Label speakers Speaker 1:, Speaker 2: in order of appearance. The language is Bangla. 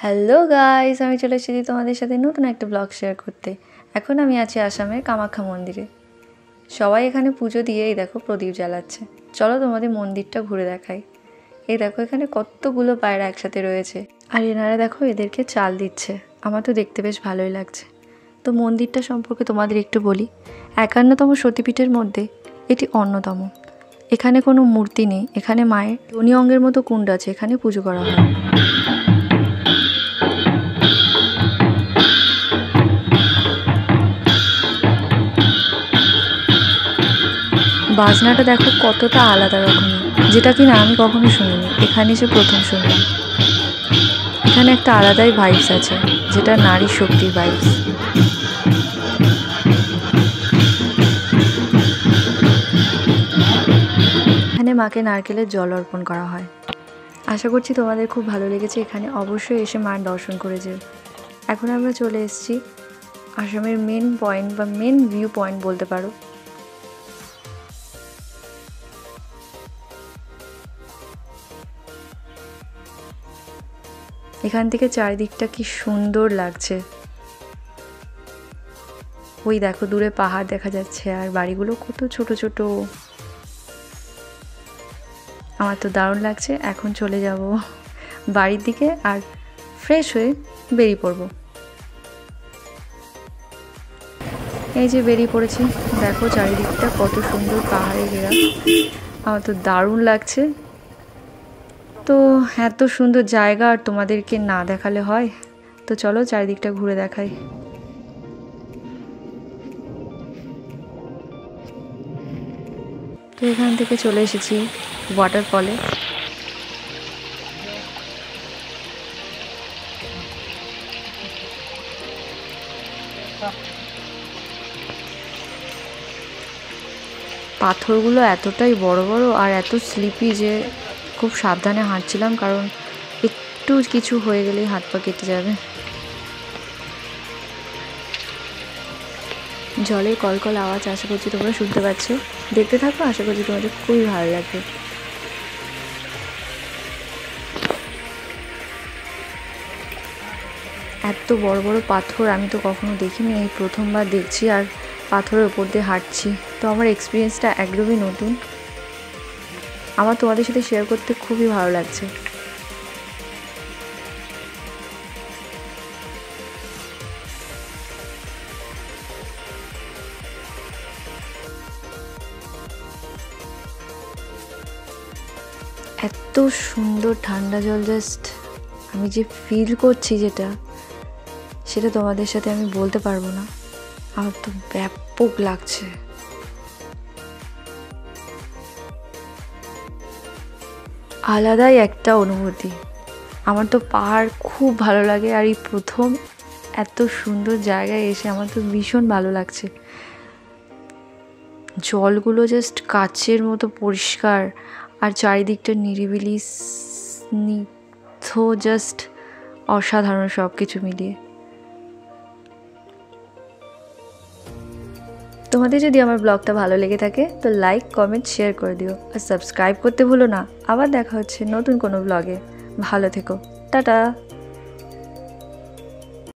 Speaker 1: হ্যালো গাইস, আমি চলে এসেছি তোমাদের সাথে নতুন একটা ব্লগ শেয়ার করতে। এখন আমি আছি আসামের কামাখ্যা মন্দিরে। সবাই এখানে পুজো দিয়ে এই দেখো প্রদীপ জ্বালাচ্ছে। চলো তোমাদের মন্দিরটা ঘুরে দেখাই। এই দেখো এখানে কতগুলো পায়রা একসাথে রয়েছে, আর এনারা দেখো এদেরকে চাল দিচ্ছে। আমার তো দেখতে বেশ ভালোই লাগছে। তো মন্দিরটা সম্পর্কে তোমাদের একটু বলি। 51তম সতীপীঠের মধ্যে এটি অন্যতম। এখানে কোনো মূর্তি নেই, এখানে মায়ের যোনি অঙ্গের মতো কুণ্ড আছে, এখানে পুজো করা হয়। বাজনাটা দেখো কতটা আলাদা রকমের, যেটা কিনা আমি কখনো শুনিনি, এখানে এসে প্রথম শুনলাম। এখানে একটা আলাদাই ভাইবস আছে, যেটা নারী শক্তির ভাইবস। এখানে মাকে নারকেলের জল অর্পণ করা হয়। আশা করছি তোমাদের খুব ভালো লেগেছে। এখানে অবশ্যই এসে মার দর্শন করে যেও। এখন আমরা চলে এসেছি আসামের মেন পয়েন্ট বা মেন ভিউ পয়েন্ট বলতে পারো। এখান থেকে চারিদিকটা কি সুন্দর লাগছে। ওই দেখো দূরে পাহাড় দেখা যাচ্ছে, আর বাড়িগুলো কত ছোট ছোট। আমার তো দারুণ লাগছে। এখন চলে যাব বাড়ির দিকে আর ফ্রেশ হয়ে বেরিয়ে পড়ব। এই যে বেরিয়ে পড়েছি, দেখো চারিদিকটা কত সুন্দর পাহাড়ে ঘেরা। আমার তো দারুণ লাগছে। তো এত সুন্দর জায়গা আর তোমাদেরকে না দেখালে হয়? তো চলো চারিদিকটা ঘুরে দেখাই। তো এখান থেকে চলে এসেছি ওয়াটারফলে। পাথরগুলো এতটাই বড় বড় আর এত স্লিপি যে খুব সাবধানে হাঁটছিলাম, কারণ একটু কিছু হয়ে গেলেই হাত পা কেটে যাবে। জলের কলকল আওয়াজ আশা করছি তোমরা শুনতে পাচ্ছ। দেখতে থাকো, আশা করছি তোমাদের খুবই ভালো লাগবে। এত বড় বড় পাথর আমি তো কখনো দেখিনি, এই প্রথমবার দেখছি আর পাথরের উপর দিয়ে হাঁটছি। তো আমার এক্সপিরিয়েন্সটা একদমই নতুন। আমার তোমাদের সাথে শেয়ার করতে খুবই ভালো লাগছে। এত সুন্দর ঠান্ডা জল, জাস্ট আমি যে ফিল করছি সেটা তোমাদের সাথে আমি বলতে পারবো না। আমার তো ব্যাপক লাগছে। আলাদাই একটা অনুভূতি। আমার তো পাহাড় খুব ভালো লাগে, আর এই প্রথম এত সুন্দর জায়গায় এসে আমার তো ভীষণ ভালো লাগছে। জলগুলো জাস্ট কাচের মতো পরিষ্কার, আর চারিদিকটা নিরিবিলি স্নিগ্ধ, জাস্ট অসাধারণ সব কিছু মিলিয়ে। তোমাদের যদি আমার ব্লগটা ভালো লেগে থাকে তো লাইক, কমেন্ট, শেয়ার করে দিও, আর সাবস্ক্রাইব করতে ভুলো না। আবার দেখা হচ্ছে নতুন কোনো ব্লগে। ভালো থেকো, টাটা।